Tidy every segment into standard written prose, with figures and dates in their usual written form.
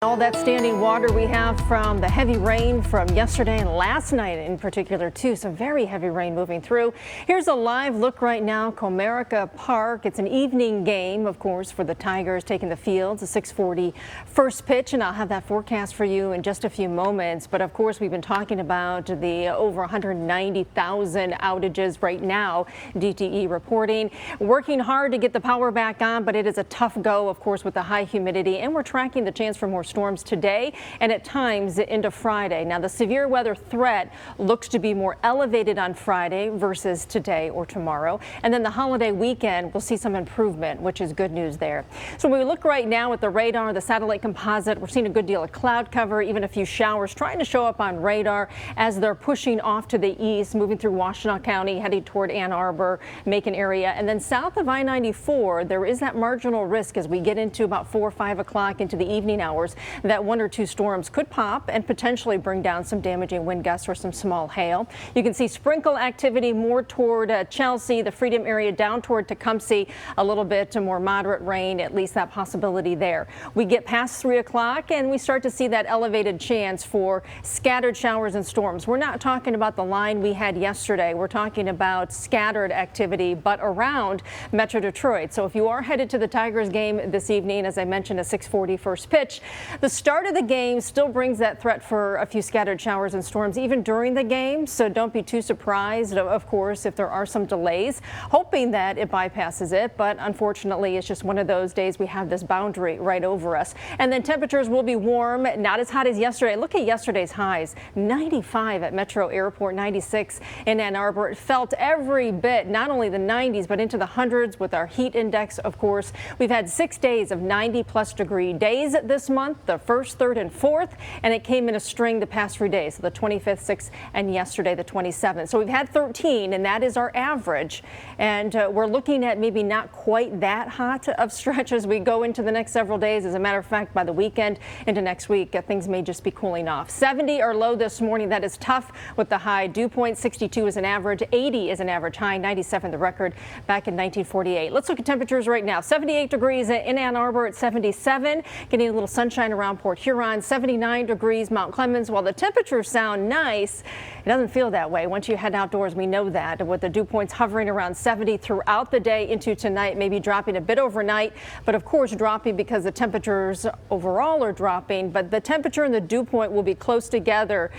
All that standing water we have from the heavy rain from yesterday and last night in particular too. Some very heavy rain moving through. Here's a live look right now, Comerica Park. It's an evening game, of course, for the Tigers taking the fields, a 6:40 first pitch, and I'll have that forecast for you in just a few moments. But of course, we've been talking about the over 190,000 outages right now. DTE reporting, working hard to get the power back on, but it is a tough go, of course, with the high humidity, and we're tracking the chance for more storms today and at times into Friday. Now, the severe weather threat looks to be more elevated on Friday versus today or tomorrow. And then the holiday weekend, we'll see some improvement, which is good news there. So when we look right now at the radar, the satellite composite, we're seeing a good deal of cloud cover, even a few showers trying to show up on radar as they're pushing off to the east, moving through Washtenaw County, heading toward Ann Arbor, Macon area. And then south of I-94, there is that marginal risk as we get into about 4 or 5 o'clock into the evening hours that 1 or 2 storms could pop and potentially bring down some damaging wind gusts or some small hail. You can see sprinkle activity more toward Chelsea, the Freedom area, down toward Tecumseh, a little bit more moderate rain, at least that possibility there. We get past 3 o'clock and we start to see that elevated chance for scattered showers and storms. We're not talking about the line we had yesterday. We're talking about scattered activity, but around Metro Detroit. So if you are headed to the Tigers game this evening, as I mentioned, a 6:40 first pitch, the start of the game still brings that threat for a few scattered showers and storms even during the game. So don't be too surprised, of course, if there are some delays, hoping that it bypasses it. But unfortunately, it's just one of those days we have this boundary right over us. And then temperatures will be warm, not as hot as yesterday. Look at yesterday's highs, 95 at Metro Airport, 96 in Ann Arbor. It felt every bit, not only the 90s, but into the hundreds with our heat index, of course. We've had 6 days of 90+ degree days this month, the 1st, 3rd, and 4th, and it came in a string the past 3 days, so the 25th, 6th, and yesterday the 27th. So we've had 13, and that is our average. And we're looking at maybe not quite that hot of stretch as we go into the next several days. As a matter of fact, by the weekend into next week, things may just be cooling off. 70 our low this morning. That is tough with the high dew point. 62 is an average, 80 is an average high, 97 the record back in 1948. Let's look at temperatures right now. 78 degrees in Ann Arbor at 77, getting a little sunshine around Port Huron. 79 degrees Mount Clemens. While the temperatures sound nice, it doesn't feel that way. Once you head outdoors, we know that, with the dew points hovering around 70 throughout the day into tonight, maybe dropping a bit overnight, but of course dropping because the temperatures overall are dropping. But the temperature and the dew point will be close together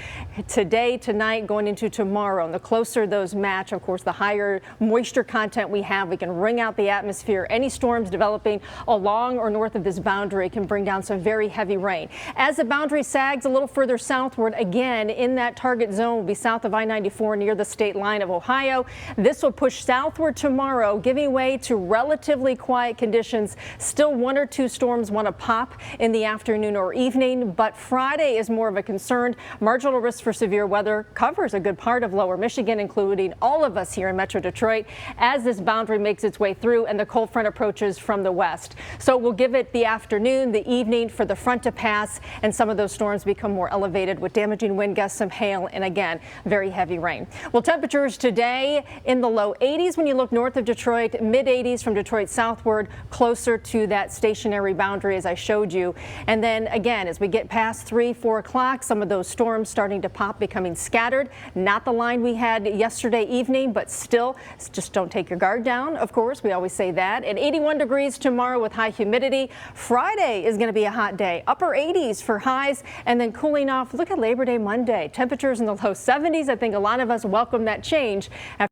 today, tonight, going into tomorrow. And the closer those match, of course, the higher moisture content we have, we can wring out the atmosphere. Any storms developing along or north of this boundary can bring down some very heavy rain. As the boundary sags a little further southward, again in that target zone will be south of I-94 near the state line of Ohio. This will push southward tomorrow, giving way to relatively quiet conditions. Still 1 or 2 storms want to pop in the afternoon or evening, but Friday is more of a concern. Marginal risk for severe weather covers a good part of lower Michigan, including all of us here in Metro Detroit, as this boundary makes its way through and the cold front approaches from the west. So we'll give it the afternoon, the evening for the front to pass, and some of those storms become more elevated with damaging wind gusts, some hail, and again, very heavy rain. Well, temperatures today in the low 80s when you look north of Detroit, mid 80s from Detroit southward, closer to that stationary boundary as I showed you. And then again, as we get past 3, 4 o'clock, some of those storms starting to pop, becoming scattered. Not the line we had yesterday evening, but still, just don't take your guard down. Of course, we always say that. And 81 degrees tomorrow with high humidity. Friday is going to be a hot day, upper 80s for highs, and then cooling off. Look at Labor Day Monday, temperatures in the low 70s. I think a lot of us welcome that change.